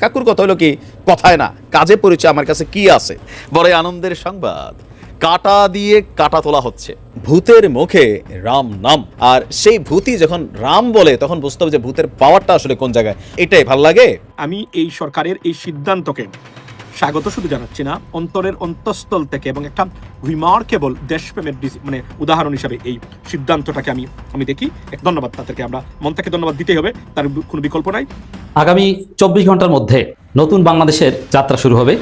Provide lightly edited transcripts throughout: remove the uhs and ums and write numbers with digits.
কাকুর কথা হলো কি, কথায় না কাজে পরিচয় আমার কাছে কি আছে। বড় আনন্দের সংবাদ, কাটা দিয়ে কাটা তোলা হচ্ছে। ভূতের মুখে রাম নাম, আর সেই ভূতই যখন রাম বলে তখন বুঝতে হবে যে ভূতের পাওয়ারটা আসলে কোন জায়গায়। এটাই ভাল লাগে। আমি এই সরকারের এই সিদ্ধান্তকে স্বাগত শুধু জানাচ্ছি না, অন্তরের অন্তঃস্থল থেকে, এবং একটা রিমার্কেবল দেশপ্রেমের মানে উদাহরণ হিসাবে এই সিদ্ধান্তটাকে আমি দেখি। ধন্যবাদ তাদেরকে, আমরা মন থেকে ধন্যবাদ দিতেই হবে, তার কোনো বিকল্প নাই। আগামী 24 ঘন্টার মধ্যে নতুন বাংলাদেশের যাত্রা শুরু হবে,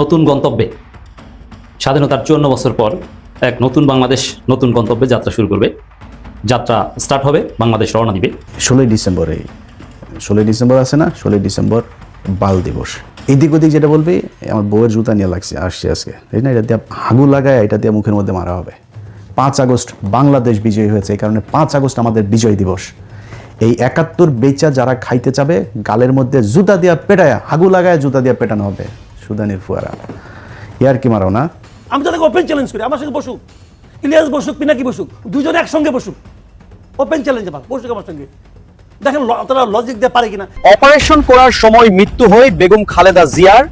নতুন গন্তব্যে। স্বাধীনতার 54 বছর পর এক নতুন বাংলাদেশ নতুন গন্তব্যে যাত্রা শুরু করবে। যাত্রা স্টার্ট হবে, বাংলাদেশ রওনা দিবে 16 ডিসেম্বরে। 16 ডিসেম্বর আছে না, 16 ডিসেম্বর বাল দিবস। এদিক ওদিক যেটা বলবি, আমার বউয়ের জুতা নিয়ে আসছে আজকে, তাই না? এটা দিয়ে হাগু লাগায়, এটা দিয়ে মুখের মধ্যে মারা হবে। 5 আগস্ট বাংলাদেশ বিজয়ী হয়েছে, এই কারণে 5 আগস্ট আমাদের বিজয় দিবস। এই 71 বেচা যারা খাইতে চাবে, গালের মধ্যে জুতা দিয়া পেটায়, হাগু লাগায় জুতা দিয়া পেটানো হবে। সুদানির ফুয়ারা, ইয়ার কি মারাও না? আমি তাদেরকে ওপেন চ্যালেঞ্জ করি, আমার সঙ্গে বসুক, ইলিয়াস বসুক, পিনাকি বসুক, দুজনে একসঙ্গে বসুক, ওপেন চ্যালেঞ্জ আমার, বসুক আমার সঙ্গে, দেখেন তারা লজিক দিয়ে পারে কিনা। অপারেশন করার সময় মৃত্যু হয় বেগম খালেদা জিয়ার,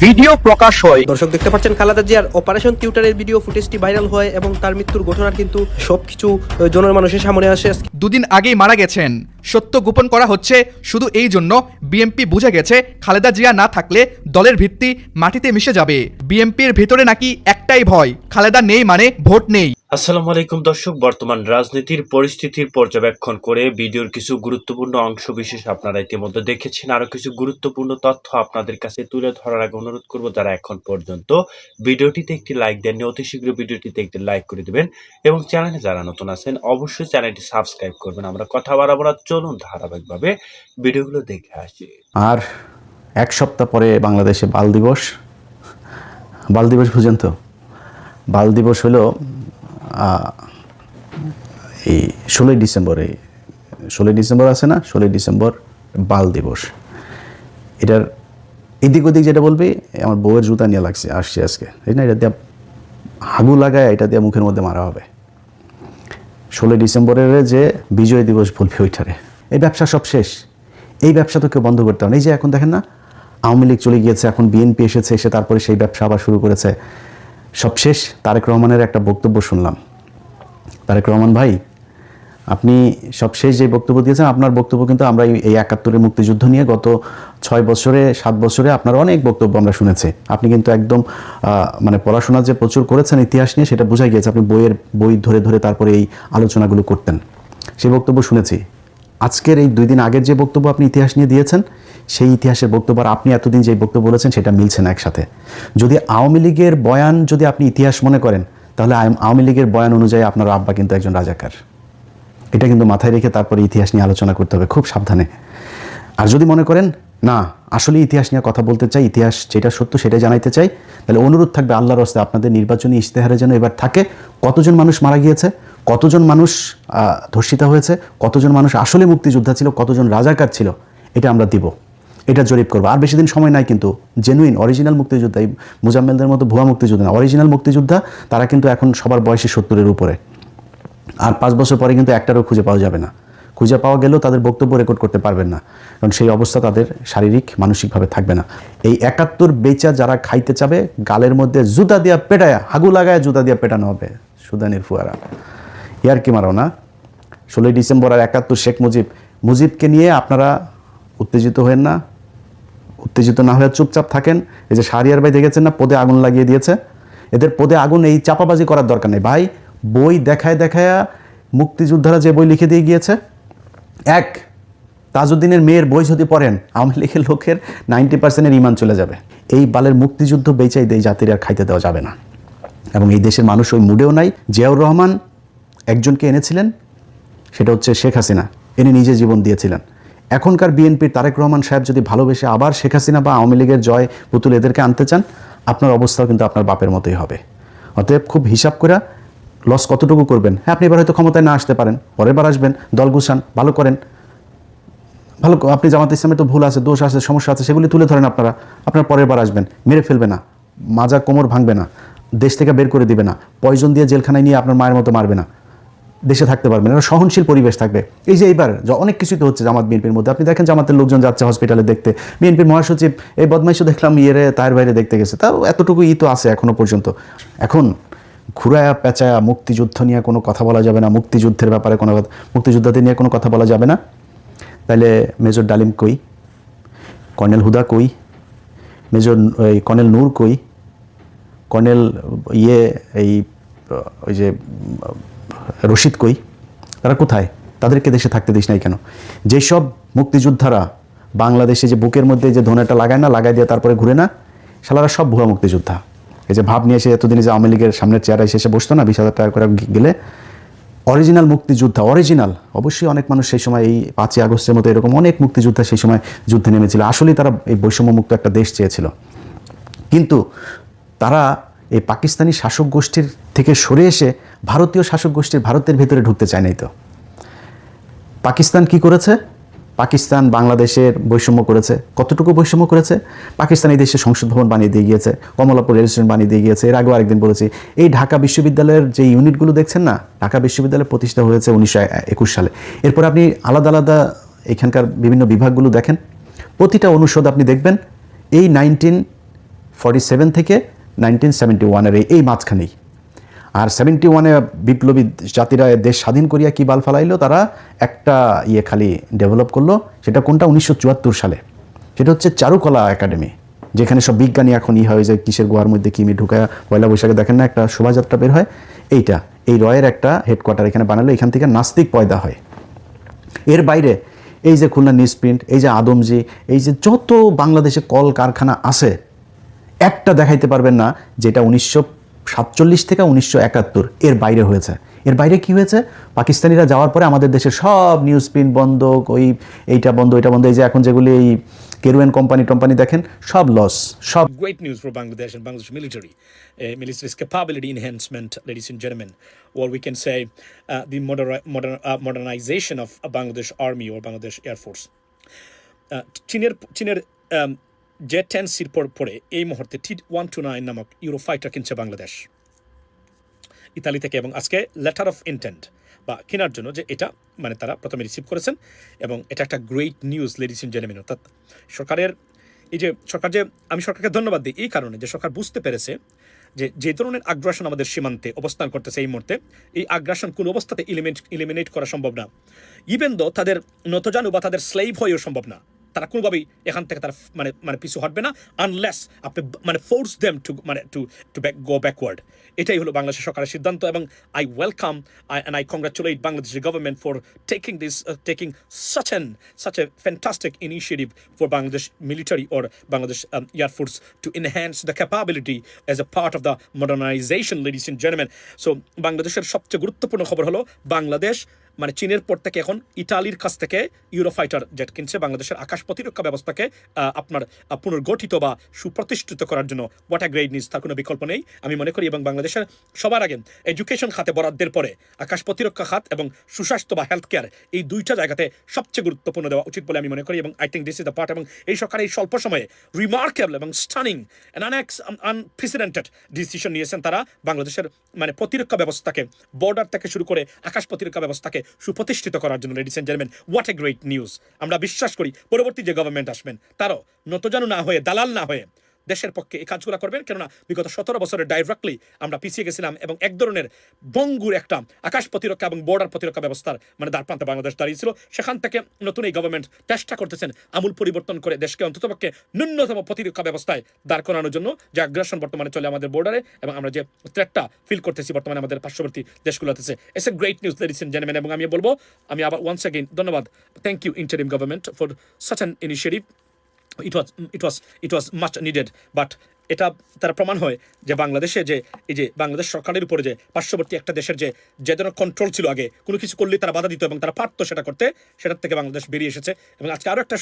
ভিডিও প্রকাশ হয়। দর্শক দেখতে পাচ্ছেন খালেদা জিয়ার অপারেশন থিয়েটারের ভিডিও ফুটেজটি ভাইরাল হয় এবং তার মৃত্যুর ঘটনার কিন্তু সবকিছু জনের মানুষের সামনে আসে। দুদিন আগেই মারা গেছেন, সত্য গোপন করা হচ্ছে শুধু এই জন্য বিএনপি বুঝে গেছে খালেদা জিয়া না থাকলে দলের ভিত্তি মাটিতে মিশে যাবে। বিএনপির ভেতরে নাকি একটাই ভয়, খালেদা নেই মানে ভোট নেই। আসসালামু আলাইকুম দর্শক, বর্তমান রাজনীতির পরিস্থিতির পর্যবেক্ষণ করে ভিডিওর কিছু গুরুত্বপূর্ণ অংশ বিশেষ আপনারা ইতিমধ্যে দেখেছেন। আরো কিছু গুরুত্বপূর্ণ তথ্য আপনাদের কাছে তুলে ধরার আগে অনুরোধ করব, যারা এখন পর্যন্ত ভিডিওটিতে একটি লাইক দেননি অতি শীঘ্র ভিডিওটিতে একটি লাইক করে দিবেন এবং চ্যানেলে যারা নতুন আছেন অবশ্যই চ্যানেলটি সাবস্ক্রাইব করবেন। আমরা কথা বাড়াবো না, চলুন ধারাবাহিকভাবে ভিডিওগুলো দেখে আসি। আর 1 সপ্তাহ পরে বাংলাদেশে বাল দিবস। বাল দিবস বুঝেন তো? বাল দিবস হলো এই 16 ডিসেম্বরে। 16 ডিসেম্বর আছে না, 16 ডিসেম্বর বাল দিবস। এটার এদিক ওদিক যেটা বলবি, আমার বউয়ের জুতা নিয়ে আসছে আজকে, তাই না? এটা দিয়ে হাগু লাগায়, এটা দিয়ে মুখের মধ্যে মারা হবে। 16 ডিসেম্বরের যে বিজয় দিবস বলবি ওইটারে। এই ব্যবসা সব শেষ, এই ব্যবসা তো কেউ বন্ধ করতে হবে না। এই যে এখন দেখেন না, আওয়ামী লীগ চলে গিয়েছে, এখন বিএনপি এসেছে, এসে তারপরে সেই ব্যবসা আবার শুরু করেছে। সব শেষ। তারেক রহমানের একটা বক্তব্য শুনলাম। তারেক রহমান ভাই, আপনি সব শেষ যে বক্তব্য দিয়েছেন, আপনার বক্তব্য কিন্তু আমরা এই 71-এর মুক্তিযুদ্ধ নিয়ে গত 6 বছরে 7 বছরে আপনার অনেক বক্তব্য আমরা শুনেছি। আপনি কিন্তু একদম মানে পড়াশোনা যে প্রচুর করেছেন ইতিহাস নিয়ে, সেটা বোঝা গিয়েছে। আপনি বই ধরে ধরে তারপরে এই আলোচনাগুলো করতেন, সেই বক্তব্য শুনেছি। আজকের এই 2 দিন আগের যে বক্তব্য আপনি ইতিহাস নিয়ে দিয়েছেন, সেই ইতিহাসের বক্তব্য আর আপনি এতদিন যে বক্তব্য বলেছেন, সেটা মিলছে না একসাথে। যদি আওয়ামী লীগের বয়ান যদি আপনি ইতিহাস মনে করেন, তাহলে আওয়ামী লীগের বয়ান অনুযায়ী আপনার আব্বা কিন্তু একজন রাজাকার। এটা কিন্তু মাথায় রেখে তারপরে ইতিহাস নিয়ে আলোচনা করতে হবে খুব সাবধানে। আর যদি মনে করেন না, আসলে ইতিহাস নিয়ে কথা বলতে চাই, ইতিহাস যেটা সত্য সেটাই জানাইতে চাই, তাহলে অনুরোধ থাকবে আল্লাহর রাস্তায় আপনাদের নির্বাচনী ইশতেহারে যেন এবার থাকে কতজন মানুষ মারা গিয়েছে, কতজন মানুষ ধর্ষিতা হয়েছে, কতজন মানুষ আসলে মুক্তিযোদ্ধা ছিল, কতজন রাজাকার ছিল, এটা আমরা দিব, এটা জরিপ করবো। আর বেশি দিন সময় নাই কিন্তু। জেনুইন অরিজিনাল মুক্তিযোদ্ধা, এই মুজাম্মেলদের মতো ভুয়া মুক্তিযোদ্ধা না, অরিজিনাল মুক্তিযোদ্ধা তারা কিন্তু এখন সবার বয়সে 70-এর উপরে। আর 5 বছর পরে কিন্তু একটারও খুঁজে পাওয়া যাবে না। খুঁজে পাওয়া গেলেও তাদের বক্তব্য রেকর্ড করতে পারবেন না, কারণ সেই অবস্থা তাদের শারীরিক মানসিকভাবে থাকবে না। এই 71 বেচা যারা খাইতে চাবে, গালের মধ্যে জুতা দিয়া পেটায়, হাগু লাগায় জুতা দিয়া পেটানো হবে। সুদানির ফুয়ারা, ইয়ার কি মারাও না? 16 ডিসেম্বর আর 71 শেখ মুজিবকে নিয়ে আপনারা উত্তেজিত হয়েন না, উত্তেজিত না হয়ে চুপচাপ থাকেন। এই যে শাহরিয়ার ভাই দেখেছেন না, পদে আগুন লাগিয়ে দিয়েছে। এদের পদে আগুন এই চাপাবাজি করার দরকার নেই ভাই। বই দেখায় মুক্তিযোদ্ধারা যে বই লিখে দিয়ে গিয়েছে, তাজউদ্দিনের মেয়ের বই যদি পড়েন, আওয়ামী লীগের লোকের 90%-এর ইমান চলে যাবে। এই বালের মুক্তিযুদ্ধ বেচাই এই জাতির আর খাইতে দেওয়া যাবে না। এবং এই দেশের মানুষ ওই মুডেও নাই। জিয়াউর রহমান একজনকে এনেছিলেন, সেটা হচ্ছে শেখ হাসিনা, এনে নিজে জীবন দিয়েছিলেন। এখনকার বিএনপির তারেক রহমান সাহেব যদি ভালোবেসে আবার শেখ হাসিনা বা আওয়ামী লীগের জয় পুতুল এদেরকে আনতে চান, আপনার অবস্থাও কিন্তু আপনার বাপের মতোই হবে। অতএব খুব হিসাব করে লস কতটুকু করবেন। হ্যাঁ, আপনি এবার হয়তো ক্ষমতায় না আসতে পারেন, পরের বার আসবেন, দল গুছান, ভালো করেন, ভালো। আপনি জামাত ইসলামের তো ভুল আছে, দোষ আছে, সমস্যা আছে, সেগুলি তুলে ধরেন। আপনার পরের বার আসবেন, মেরে ফেলবে না, মাজা কোমর ভাঙবে না, দেশ থেকে বের করে দিবে না, পয়জন দিয়ে জেলখানায় নিয়ে আপনার মায়ের মতো মারবে না। দেশে থাকতে পারবেন, একটা সহনশীল পরিবেশ থাকবে। এই যে এইবার অনেক কিছুই তো হচ্ছে জামাত বিএনপির মধ্যে, আপনি দেখেন জামাতের লোকজন যাচ্ছে হসপিটালে দেখতে, বিএনপির মহাসচিব এই বদমাইশও দেখলাম তার বাইরে দেখতে গেছে, তাও এতটুকু তো আছে এখনো পর্যন্ত। এখন ঘুরায়া পেঁচায়া মুক্তিযুদ্ধ নিয়ে কোনো কথা বলা যাবে না, মুক্তিযুদ্ধের ব্যাপারে কোনো কথা, মুক্তিযোদ্ধাদের নিয়ে কোনো কথা বলা যাবে না। তাইলে মেজর ডালিম কই, কর্নেল হুদা কই, কর্নেল নূর কই, কর্নেল ওই যে রশিদ কই, তারা কোথায়? তাদেরকে দেশে থাকতে দিস নাই কেন? যেসব মুক্তিযোদ্ধারা বাংলাদেশে যে বুকের মধ্যে যে ধনেটা লাগায় দিয়ে তারপরে ঘুরে না, শালারা সব ভুয়া মুক্তিযোদ্ধা। এই যে ভাব নিয়ে এসে এতদিনে যে আওয়ামী লীগের সামনের চেয়ারে এসে বসতো না 20,000 টাকা করে গেলে, অরিজিনাল মুক্তিযোদ্ধা, অরিজিনাল। অবশ্যই অনেক মানুষ সেই সময় এই 5ই আগস্টের মতো এরকম অনেক মুক্তিযোদ্ধা সেই সময় যুদ্ধে নেমেছিল, আসলেই তারা এই বৈষম্যমুক্ত একটা দেশ চেয়েছিল। কিন্তু তারা এই পাকিস্তানি শাসক গোষ্ঠীর থেকে সরে এসে ভারতীয় শাসক গোষ্ঠীর ভারতের ভেতরে ঢুকতে চায় নাই। তো পাকিস্তান কি করেছে? পাকিস্তান বাংলাদেশের বৈষম্য করেছে। কতটুকু বৈষম্য করেছে? পাকিস্তান এই দেশে সংসদ ভবন বানিয়ে দিয়ে গিয়েছে, কমলাপুর রেল স্টেশন বানিয়ে দিয়ে গিয়েছে। এর আগেও আরেকদিন বলেছি, এই ঢাকা বিশ্ববিদ্যালয়ের যে ইউনিটগুলো দেখছেন না, ঢাকা বিশ্ববিদ্যালয় প্রতিষ্ঠা হয়েছে 1921 সালে। এরপর আপনি আলাদা আলাদা এখানকার বিভিন্ন বিভাগগুলো দেখেন, প্রতিটা অনুষদ আপনি দেখবেন এই 1947 থেকে 1971-এর এই মাঝখানেই। আর 71-এ বিপ্লবী জাতিরা দেশ স্বাধীন করিয়া কি বাল ফালাইলো, তারা একটা খালি ডেভেলপ করলো। সেটা কোনটা? 1974 সালে। সেটা হচ্ছে চারুকলা একাডেমি, যেখানে সব বিজ্ঞানী এখন হয় যে কিসের গোয়ার মধ্যে কিমি ঢুকায় পয়লা বৈশাখে দেখেন না একটা শোভাযাত্রা বের হয়, এই রয়ের একটা হেডকোয়ার্টার এখানে বানালো, এখান থেকে নাস্তিক পয়দা হয়। এর বাইরে এই যে খুলনা নিউজ প্রিন্ট, এই যে আদমজি, এই যে যত বাংলাদেশে কল কারখানা আছে, একটা দেখাইতে পারবেন না যেটা 1947 থেকে 1971 এর বাইরে হয়েছে। এর বাইরে কি হয়েছে? পাকিস্তানিরা যাওয়ার পরে আমাদের দেশের সব নিউজ প্রিন্ট বন্ধ, এইটা বন্ধ, এটা বন্ধ। এই যে এখন যেগুলি এই কেরুয়ান কোম্পানি দেখেন, সব লস, সব। Great news for Bangladesh and Bangladesh military's capability enhancement, ladies and gentlemen, or we can say the modernization of Bangladesh Army or Bangladesh Air Force. চীনের J-10 সির পরে এই মুহূর্তে T-129 নামক ইউরোফাইটার কিনছে বাংলাদেশ ইতালি থেকে, এবং আজকে লেটার অফ ইন্টেন্ট বা কেনার জন্য যে এটা মানে তারা প্রথমে রিসিভ করেছেন, এবং এটা একটা great news ladies and gentleman. অর্থাৎ সরকারের এই যে আমি সরকারকে ধন্যবাদ দিই এই কারণে যে সরকার বুঝতে পেরেছে যে ধরনের আগ্রাসন আমাদের সীমান্তে অবস্থান করতেছে এই মুহূর্তে, এই আগ্রাসন কোনো অবস্থাতে ইলিমিনেট করা সম্ভব না। ইভেন দো তাদের নতজানু বা তাদের স্লেভ হয়েও সম্ভব না। তারা কোনোভাবেই এখান থেকে তারা মানে পিছু হটবে না আনলেস আপনি force them to go backward. এটাই হলো বাংলাদেশের সরকারের সিদ্ধান্ত, এবং I welcome and I congratulate Bangladesh government for taking such a fantastic initiative for Bangladesh military or Bangladesh Air Force to enhance the capability as a part of the modernization, ladies and gentlemen. So বাংলাদেশের সবচেয়ে গুরুত্বপূর্ণ খবর হলো বাংলাদেশ চীনের পর থেকে এখন ইতালির কাছ থেকে ইউরোফাইটার জেট কিনছে বাংলাদেশের আকাশ প্রতিরক্ষা ব্যবস্থাকে আপনার পুনর্গঠিত বা সুপ্রতিষ্ঠিত করার জন্য। হোয়াট আ গ্রেট নিউজ, তার কোনো বিকল্প নেই আমি মনে করি। এবং বাংলাদেশের সবার আগে এডুকেশন খাতে বরাদ্দের পরে আকাশ প্রতিরক্ষা খাত এবং সুস্বাস্থ্য বা হেলথ কেয়ার, এই দুইটা জায়গাতে সবচেয়ে গুরুত্বপূর্ণ দেওয়া উচিত বলে আমি মনে করি। এবং I think this is the part, এবং এই সরকার এই স্বল্প সময়ে রিমার্কেবল এবং স্টানিং আনপ্রেসিডেন্টেড ডিসিশন নিয়েছেন। তারা বাংলাদেশের প্রতিরক্ষা ব্যবস্থাকে বর্ডার থেকে শুরু করে আকাশ প্রতিরক্ষা ব্যবস্থাকে সুপ্রতিষ্ঠিত করার জন্য। Ladies and gentleman, what a great news. আমরা বিশ্বাস করি পরবর্তী যে গভর্নমেন্ট আসবেন তারও নতজানু না হয়ে, দালাল না হয়ে দেশের পক্ষে এই কাজগুলো করবেন। কেননা বিগত 17 বছরে ডাইরেক্টলি আমরা পিছিয়ে গেছিলাম, এবং এক ধরনের বঙ্গুর একটা আকাশ প্রতিরক্ষা এবং বর্ডার প্রতিরক্ষা ব্যবস্থার দ্বার প্রান্তে বাংলাদেশ দাঁড়িয়েছিল। সেখান থেকে নতুন এই গভর্নমেন্ট চেষ্টা করতেছেন আমূল পরিবর্তন করে দেশকে অন্ততপক্ষে ন্যূনতম প্রতিরক্ষা ব্যবস্থায় দাঁড় করানোর জন্য, যে আগ্রাসন বর্তমানে চলে আমাদের বর্ডারে, এবং আমরা যে থ্রেটটা ফিল করতেছি বর্তমানে আমাদের পার্শ্ববর্তী দেশগুলোতে। It's a great news ladies and gentleman. এবং আমি আবার ওয়ান্স অ্যাগেইন ধন্যবাদ, thank you interim government for such an initiative. It was much needed, but এটা তারা প্রমাণ হয় যে বাংলাদেশে এই যে বাংলাদেশ সরকারের উপরে যে পার্শ্ববর্তী একটা দেশের যে ধরনের কন্ট্রোল ছিল আগে, কোনো কিছু করলে তারা বাধা দিত এবং তারা পারতো সেটা করতে, সেটার থেকে বাংলাদেশ বেরিয়ে এসেছে। এবং আজকে আরও একটা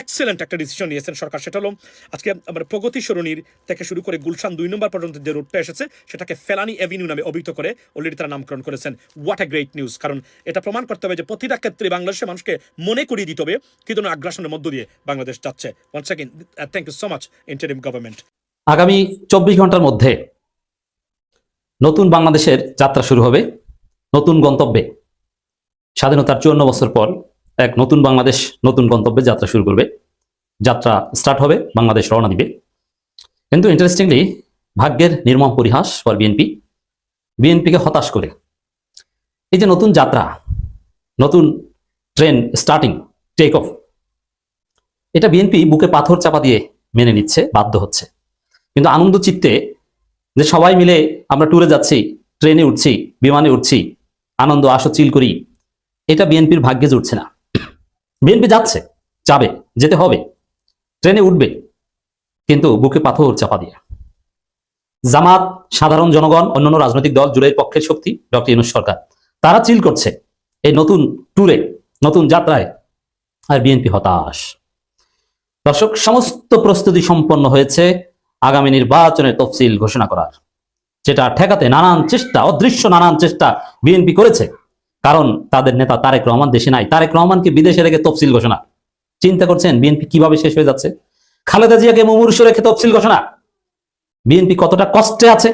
এক্সেলেন্ট একটা ডিসিশন নিয়েছেন সরকার, সেটা হলো আজকে প্রগতি সরণির থেকে শুরু করে গুলশান 2 নম্বর পর্যন্ত যে রোডটা এসেছে সেটাকে ফেলানি অ্যাভিনিউ নামে অভিহিত করে অলরেডি তারা নামকরণ করেছেন। হোয়াট এ গ্রেট নিউজ, কারণ এটা প্রমাণ করতে হবে যে প্রতিটা ক্ষেত্রে বাংলাদেশের মানুষকে মনে করিয়ে দিতে হবে কি ধরনের আগ্রাসনের মধ্য দিয়ে বাংলাদেশ যাচ্ছে। Once again thank you so much interim government. আগামী 24 ঘন্টার মধ্যে নতুন বাংলাদেশের যাত্রা শুরু হবে। নতুন গন্তব্যে, স্বাধীনতার 54 বছর পর এক নতুন বাংলাদেশ নতুন গন্তব্যে যাত্রা শুরু করবে। যাত্রা স্টার্ট হবে, বাংলাদেশ রওনা দিবে। কিন্তু ইন্টারেস্টিংলি ভাগ্যের নির্মম পরিহাস ফর বিএনপিকে হতাশ করে এই যে নতুন যাত্রা, নতুন ট্রেন স্টার্টিং, টেক অফ, এটা বিএনপি বুকে পাথর চাপা দিয়ে মেনে নিচ্ছে, বাধ্য হচ্ছে। কিন্তু আনন্দ চিত্তে যে সবাই মিলে আমরা ট্যুরে যাচ্ছি, ট্রেনে উঠছি, বিমানে উঠছি, আনন্দ আসো চিল করি, এটা বিএনপির ভাগ্যে জুটছে না। বিএনপি যাচ্ছে, যাবে, যেতে হবে, ট্রেনে উঠবে, কিন্তু বুকে পাথর চাপা দিয়ে। জামাত, সাধারণ জনগণ, অন্যান্য রাজনৈতিক দল, জুড়ে পক্ষের শক্তি, ডক্টর ইউনূস সরকার, তারা চিল করছে এই নতুন ট্যুরে, নতুন যাত্রায়, আর বিএনপি হতাশ। দর্শক, সমস্ত প্রস্তুতি সম্পন্ন হয়েছে আগামী নির্বাচনের তফসিল ঘোষণা করার, যেটা ঠেকাতে নানান চেষ্টা, অদৃশ্য নানান চেষ্টা বিএনপি করেছে। কারণ তাদের নেতা তারেক রহমান দেশে নাই, তারেক রহমানকে বিদেশে রেখে তফসিল ঘোষণা। চিন্তা করছেন বিএনপি কিভাবে শেষ হয়ে যাচ্ছে? খালেদা জিয়াকে মুমূর্ষু রেখে তফসিল ঘোষণা। বিএনপি কতটা কষ্টে আছে।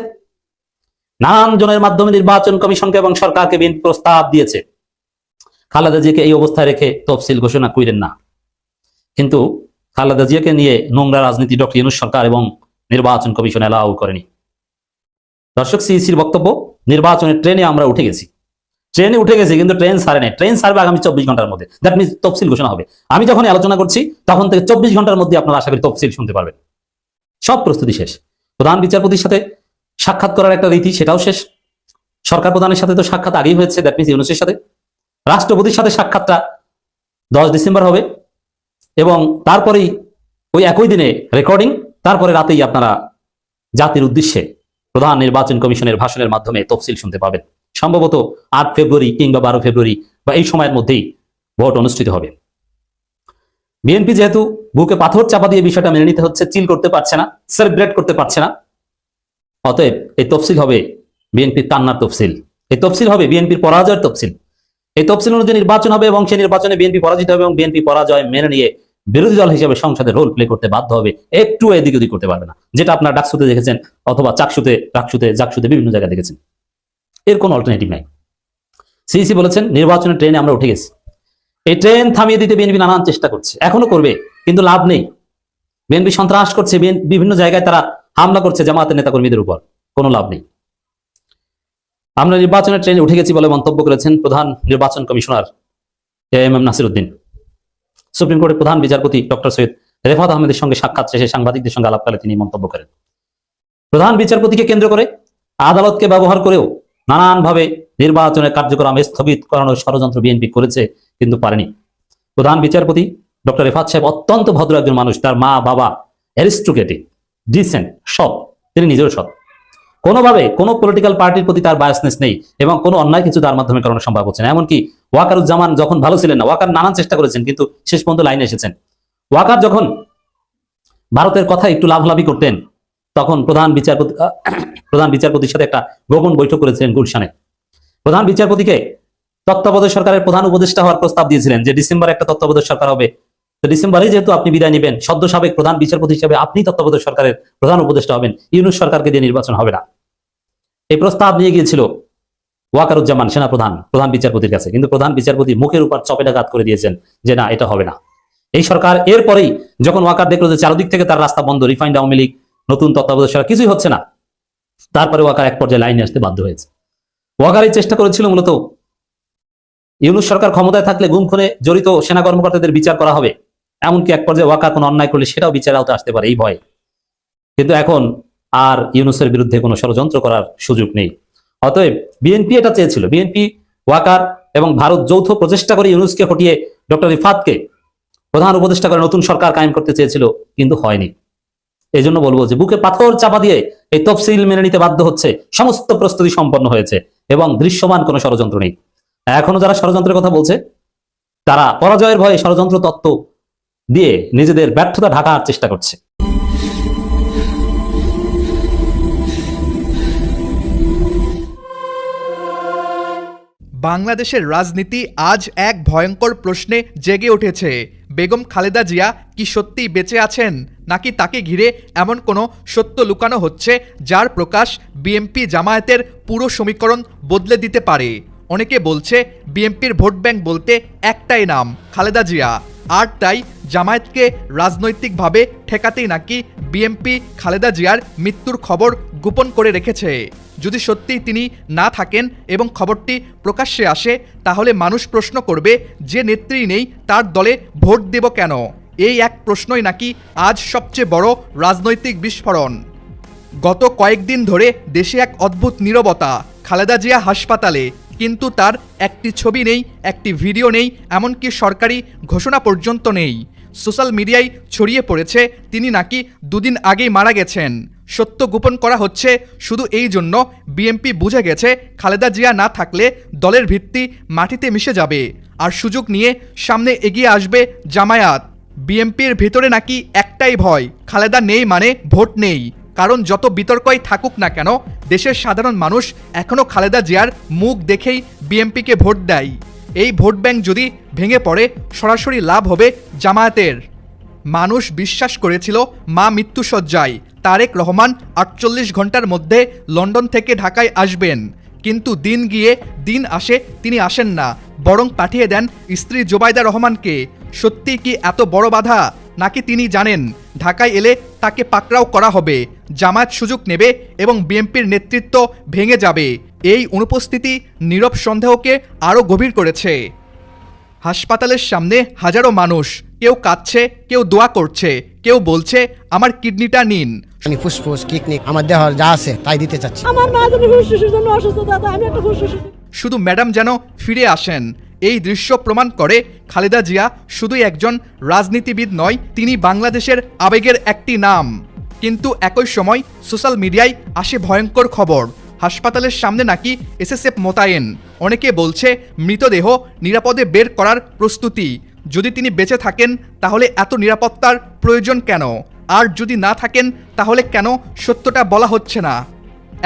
নানান জনের মাধ্যমে নির্বাচন কমিশনকে এবং সরকারকে বিএনপি প্রস্তাব দিয়েছে খালেদা জিয়াকে এই অবস্থায় রেখে তফসিল ঘোষণা করেন না। কিন্তু খালেদা জিয়াকে নিয়ে নোংরা রাজনীতি ডক্টর ইউনূস সরকার এবং নির্বাচন কমিশন এলাও করেনি। দর্শক, সিইসির বক্তব্য, নির্বাচনের ট্রেনে আমরা উঠে গেছি, কিন্তু ট্রেন ছাড়ে নাই। ট্রেন ছাড়বে আগামী 24 ঘন্টার মধ্যে। দ্যাট মিনস তফসিল ঘোষণা হবে। আমি যখন আলোচনা করছি তখন থেকে 24 ঘন্টার মধ্যে আপনারা আশা করি তফসিল শুনতে পারবেন। সব প্রস্তুতি শেষ। প্রধান বিচারপতির সাথে সাক্ষাৎ করার একটা রীতি, সেটাও শেষ। সরকার প্রধানের সাথে তো সাক্ষাৎ আগেই হয়েছে, দ্যাট মিনস ইউনূসের সাথে। রাষ্ট্রপতির সাথে সাক্ষাৎটা 10 ডিসেম্বর হবে, এবং তারপরেই ওই একই দিনে রেকর্ডিং, তারপরে রাতেই আপনারা জাতির উদ্দেশ্যে প্রধান নির্বাচন কমিশনের ভাষণের মাধ্যমে তফসিল শুনতে পাবেন। সম্ভবত 8 ফেব্রুয়ারি কিংবা 12 ফেব্রুয়ারি বা এই সময়ের মধ্যেই ভোট অনুষ্ঠিত হবে। বিএনপি যেহেতু বুকে পাথর চাপা দিয়ে বিষয়টা মেনে নিতে হচ্ছে, চিল করতে পারছে না, সেলিব্রেট করতে পারছে না, অতএব এই তফসিল হবে বিএনপির কান্নার তফসিল। এই তফসিল হবে বিএনপির পরাজয়ের তফসিল। এই তফসিল অনুযায়ী নির্বাচন হবে এবং সেই নির্বাচনে বিএনপি পরাজিত হবে এবং বিএনপি পরাজয় মেনে নিয়ে বিরোধী দল হিসেবে সংসদে রোল প্লে করতে বাধ্য হবে। একটু এদিক ওদিক করতে পারবে না, যেটা আপনার ডাকসুতে দেখেছেন অথবা জাকসুতে বিভিন্ন জায়গায় দেখেছেন। এর কোনো অল্টারনেটিভ নাই। সিইসি বলেছেন নির্বাচনের ট্রেনে আমরা উঠে গেছি। এই ট্রেন থামিয়ে দিতে বিএনপি নানান চেষ্টা করছে, এখনো করবে, কিন্তু লাভ নেই। বিএনপি সন্ত্রাস করছে, বিভিন্ন জায়গায় তারা হামলা করছে জামায়াতের নেতাকর্মীদের উপর, কোনো লাভ নেই। আমরা নির্বাচনের ট্রেনে উঠে গেছি বলে মন্তব্য করেছেন প্রধান নির্বাচন commissioner M Nasir Uddin. Supreme কোর্টের প্রধান বিচারপতি ডক্টর সৈয়দ রেফাত আহমেদের সঙ্গে সাক্ষাৎ শেষে সাংবাদিকদের সঙ্গে আলাপকালে তিনি মন্তব্য করেন, প্রধান বিচারপতিকে কেন্দ্র করে আদালতকে ব্যবহার করেও নানানভাবে নির্বাচনের কার্যক্রম স্থগিত করানোর ষড়যন্ত্র বিএনপি করেছে, কিন্তু পারেনি। প্রধান বিচারপতি ডক্টর রেফাত সাহেব অত্যন্ত ভদ্র একজন মানুষ, তার মা বাবা অ্যারিস্টোক্রেটিক, ডিসেন্ট, সৎ, তিনি নিজেও সৎ। কোনোভাবে কোনো পলিটিক্যাল পার্টির প্রতি তার বায়াসনেস নেই এবং কোনো অন্যায় কিছু তার মাধ্যমে করানো সম্ভব হচ্ছে না। এমনকি ওয়াকারুজ্জামান যখন ভালো ছিলেন না, ওয়াকার নানান চেষ্টা করেছেন, কিন্তু শেষ পর্যন্ত লাইনে এসেছেন। ওয়াকার যখন ভারতের কথা একটু লাভলাভি করতেন, তখন প্রধান বিচারপতির সাথে একটা গোপন বৈঠক করেছিলেন গুলশানে। প্রধান বিচারপতিকে তত্ত্বাবধায়ক সরকারের প্রধান উপদেষ্টা হওয়ার প্রস্তাব দিয়েছিলেন যে ডিসেম্বরে একটা তত্ত্বাবধায়ক সরকার হবে, তো ডিসেম্বরে যেহেতু আপনি বিদায় নেবেন, সদ্য সাবেক প্রধান বিচারপতি হিসেবে আপনি তত্ত্বাবধায়ক সরকারের প্রধান উপদেষ্টা হবেন, ইউনূস সরকারকে দিয়ে নির্বাচন হবে না। এই প্রস্তাব নিয়ে গিয়েছিল ওয়াকারুজ্জামান প্রধান বিচারপতির কাছে, কিন্তু প্রধান বিচারপতি মুখের উপর চপেটাঘাত করে দিয়েছেন যে না, এটা হবে না। এই সরকার এরপরেই যখন ওয়াকার দেখলো যে চারদিক থেকে তার রাস্তা বন্ধ, রিফাইন্ড আওয়ামী লীগ, নতুন তত্ত্বাবধায়ক সরকার, কিছুই হচ্ছে না, তারপরে ওয়াকার এক পর্যায়ে লাইনে আসতে বাধ্য হয়েছে। ওয়াকার এই চেষ্টা করেছিল মূলত ইউনূস সরকার ক্ষমতায় থাকলে গুম খুনে জড়িত সেনা কর্মকর্তাদের বিচার করা হবে, এমনকি এক পর্যায়ে ওয়াকার কোনো অন্যায় করলে সেটাও বিচার আওতায় আসতে পারে এই ভয়ে। কিন্তু এখন আর ইউনূসের বিরুদ্ধে কোনো ষড়যন্ত্র করার সুযোগ নেই। অতএব বিএনপি এটা চেয়েছিল, বিএনপি, ওয়াকার এবং ভারত যৌথ প্রচেষ্টা করে ইউনূসকে হটিয়ে ডক্টর রিফাতকে প্রধান উপদেষ্টা করে নতুন সরকার কায়েম করতে চেয়েছিল, কিন্তু হয়নি। এই জন্য বলবো যে বুকে পাথর চাপা দিয়ে এই তফসিল মেনে নিতে বাধ্য হচ্ছে। সমস্ত প্রস্তুতি সম্পন্ন হয়েছে এবং দৃশ্যমান কোনো ষড়যন্ত্র নেই। এখনো যারা ষড়যন্ত্রের কথা বলছে, তারা পরাজয়ের ভয়ে ষড়যন্ত্র তত্ত্ব দিয়ে নিজেদের ব্যর্থতা ঢাকার চেষ্টা করছে। বাংলাদেশের রাজনীতি আজ এক ভয়ঙ্কর প্রশ্নে জেগে উঠেছে। বেগম খালেদা জিয়া কি সত্যিই বেঁচে আছেন, নাকি তাকে ঘিরে এমন কোনো সত্য লুকানো হচ্ছে যার প্রকাশ বিএনপি জামায়াতের পুরো সমীকরণ বদলে দিতে পারে? অনেকে বলছে বিএনপির ভোট ব্যাংক বলতে একটাই নাম, খালেদা জিয়া। আর তাই জামায়াতকে রাজনৈতিকভাবে ঠেকাতেই নাকি বিএনপি খালেদা জিয়ার মৃত্যুর খবর গোপন করে রেখেছে। যদি সত্যিই তিনি না থাকেন এবং খবরটি প্রকাশ্যে আসে, তাহলে মানুষ প্রশ্ন করবে, যে নেত্রী নেই তার দলে ভোট দেব কেন? এই এক প্রশ্নই নাকি আজ সবচেয়ে বড় রাজনৈতিক বিস্ফোরণ। গত কয়েকদিন ধরে দেশে এক অদ্ভুত নীরবতা। খালেদা জিয়া হাসপাতালে, কিন্তু তার একটি ছবি নেই, একটি ভিডিও নেই, এমনকি সরকারি ঘোষণা পর্যন্ত নেই। সোশ্যাল মিডিয়ায় ছড়িয়ে পড়েছে তিনি নাকি দুদিন আগেই মারা গেছেন। সত্য গোপন করা হচ্ছে শুধু এই জন্য বিএনপি বুঝে গেছে খালেদা জিয়া না থাকলে দলের ভিত্তি মাটিতে মিশে যাবে, আর সুযোগ নিয়ে সামনে এগিয়ে আসবে জামায়াত। বিএনপির ভেতরে নাকি একটাই ভয়, খালেদা নেই মানে ভোট নেই। কারণ যত বিতর্কই থাকুক না কেন, দেশের সাধারণ মানুষ এখনও খালেদা জিয়ার মুখ দেখেই বিএনপিকে ভোট দেয়। এই ভোট ব্যাংক যদি ভেঙে পড়ে, সরাসরি লাভ হবে জামায়াতের। মানুষ বিশ্বাস করেছিল মা মৃত্যুসজ্জায়, তারেক রহমান 48 ঘন্টার মধ্যে লন্ডন থেকে ঢাকায় আসবেন। কিন্তু দিন গিয়ে দিন আসে, তিনি আসেন না, বরং পাঠিয়ে দেন স্ত্রী জোবাইদা রহমানকে। সত্যি কি এত বড় বাধা? নাকি তিনি জানেন ঢাকায় এলে তাকে পাকড়াও করা হবে, জামায়াত সুযোগ নেবে এবং বিএনপির নেতৃত্ব ভেঙে যাবে? এই অনুপস্থিতি নীরব সন্দেহকে আরও গভীর করেছে। হাসপাতালের সামনে হাজারো মানুষ, কেউ কাঁদছে, কেউ দোয়া করছে, কেউ বলছে আমার কিডনিটা নিন। আমি ফুসফুস কিডনি আমার দেহ যা আছে তাই দিতে চাচ্ছি। আমার মা যেন ফুসফুসের জন্য অসুস্থ, দাদা আমি একটা ফুসফুস। শুধু ম্যাডাম যেন ফিরে আসেন। এই দৃশ্য প্রমাণ করে খালেদা জিয়া শুধুই একজন রাজনীতিবিদ নয়, তিনি বাংলাদেশের আবেগের একটি নাম। কিন্তু একই সময় সোশ্যাল মিডিয়ায় আসে ভয়ঙ্কর খবর, হাসপাতালের সামনে নাকি এসএসএফ মোতায়েন। অনেকে বলছে মৃতদেহ নিরাপদে বের করার প্রস্তুতি। যদি তিনি বেঁচে থাকেন তাহলে এত নিরাপত্তার প্রয়োজন কেন? আর যদি না থাকেন তাহলে কেন সত্যটা বলা হচ্ছে না?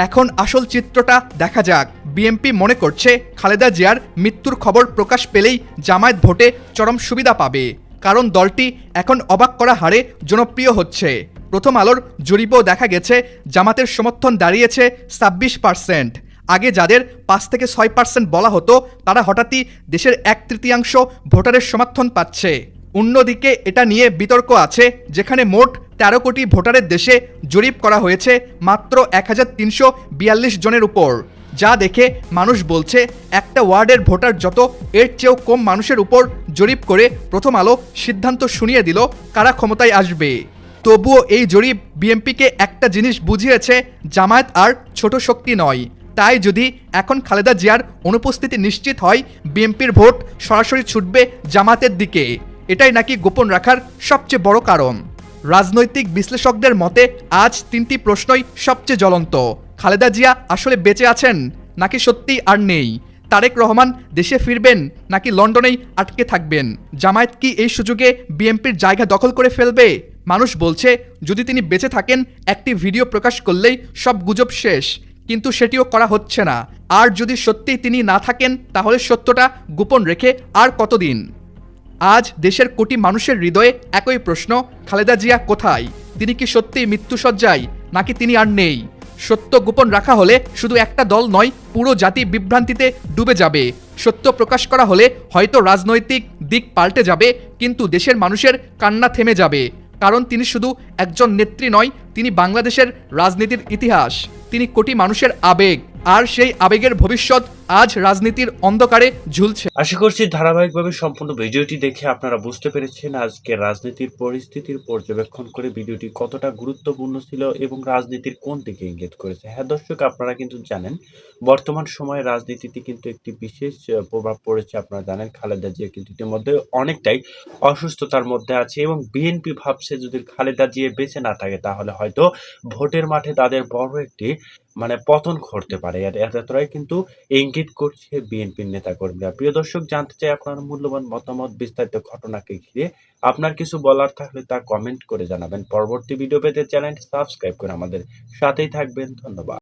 এখন আসল চিত্রটা দেখা যাক। বিএনপি মনে করছে খালেদা জিয়ার মৃত্যুর খবর প্রকাশ পেলেই জামায়াত ভোটে চরম সুবিধা পাবে, কারণ দলটি এখন অবাক করা হারে জনপ্রিয় হচ্ছে। প্রথম আলোর জরিপেও দেখা গেছে জামাতের সমর্থন দাঁড়িয়েছে 26%। আগে যাদের 5 থেকে 6% বলা হতো, তারা হঠাৎই দেশের 1/3 ভোটারের সমর্থন পাচ্ছে। অন্যদিকে এটা নিয়ে বিতর্ক আছে, যেখানে মোট 13 কোটি ভোটারের দেশে জরিপ করা হয়েছে মাত্র 1342 জনের উপর, যা দেখে মানুষ বলছে একটা ওয়ার্ডের ভোটার যত, এর চেয়েও কম মানুষের উপর জরিপ করে প্রথম আলো সিদ্ধান্ত শুনিয়ে দিল কারা ক্ষমতায় আসবে। তবুও এই জরিপ বিএনপিকে একটা জিনিস বুঝিয়েছে, জামায়াত আর ছোট শক্তি নয়। তাই যদি এখন খালেদা জিয়ার অনুপস্থিতি নিশ্চিত হয়, বিএনপির ভোট সরাসরি ছুটবে জামাতের দিকে। এটাই নাকি গোপন রাখার সবচেয়ে বড় কারণ। রাজনৈতিক বিশ্লেষকদের মতে আজ 3টি প্রশ্নই সবচেয়ে জ্বলন্ত। খালেদা জিয়া আসলে বেঁচে আছেন নাকি সত্যিই আর নেই? তারেক রহমান দেশে ফিরবেন নাকি লন্ডনেই আটকে থাকবেন? জামায়াত কি এই সুযোগে বিএনপির জায়গা দখল করে ফেলবে? মানুষ বলছে যদি তিনি বেঁচে থাকেন, একটি ভিডিও প্রকাশ করলেই সব গুজব শেষ, কিন্তু সেটিও করা হচ্ছে না। আর যদি সত্যিই তিনি না থাকেন, তাহলে সত্যটা গোপন রেখে আর কতদিন? আজ দেশের কোটি মানুষের হৃদয়ে একই প্রশ্ন, খালেদা জিয়া কোথায়? তিনি কি সত্যিই মৃত্যুসজ্জায় নাকি তিনি আর নেই? সত্য গোপন রাখা হলে শুধু একটা দল নয়, পুরো জাতি বিভ্রান্তিতে ডুবে যাবে। সত্য প্রকাশ করা হলে হয়তো রাজনৈতিক দিক পাল্টে যাবে, কিন্তু দেশের মানুষের কান্না থেমে যাবে। কারণ তিনি শুধু একজন নেত্রী নয়, তিনি বাংলাদেশের রাজনীতির ইতিহাস, তিনি কোটি মানুষের আবেগ, আর সেই আবেগের ভবিষ্যৎ আজ রাজনীতির অন্ধকারে ঝুলছে। আশা করছি ধারাবাহিকভাবে সম্পূর্ণ ভিডিওটি দেখে আপনারা বুঝতে পেরেছেন আজকে রাজনীতির পরিস্থিতির পর্যবেক্ষণ করে ভিডিওটি কতটা গুরুত্বপূর্ণ ছিল এবং রাজনীতির কোন দিকে ইঙ্গিত করেছে। হ্যাঁ দর্শক, আপনারা কিন্তু জানেন বর্তমান সময়ে রাজনীতিতে কিন্তু একটি বিশেষ প্রভাব পড়েছে। আপনারা জানেন খালেদা জিয়া কিন্তু ইতিমধ্যে অনেকটাই অসুস্থতার মধ্যে আছে এবং বিএনপি ভাবছে যদি খালেদা জিয়া বেঁচে না থাকে তাহলে হয়তো ভোটের মাঠে তাদের বড় একটি পতন ঘটতে পারে। এতটাই কিন্তু ইঙ্গিত করছে বিএনপির নেতাকর্মীরা। প্রিয় দর্শক, জানতে চাই আপনার মূল্যবান মতামত বিস্তারিত ঘটনাকে ঘিরে। আপনার কিছু বলার থাকলে তা কমেন্ট করে জানাবেন। পরবর্তী ভিডিও পেতে চ্যানেলটি সাবস্ক্রাইব করে আমাদের সাথেই থাকবেন। ধন্যবাদ।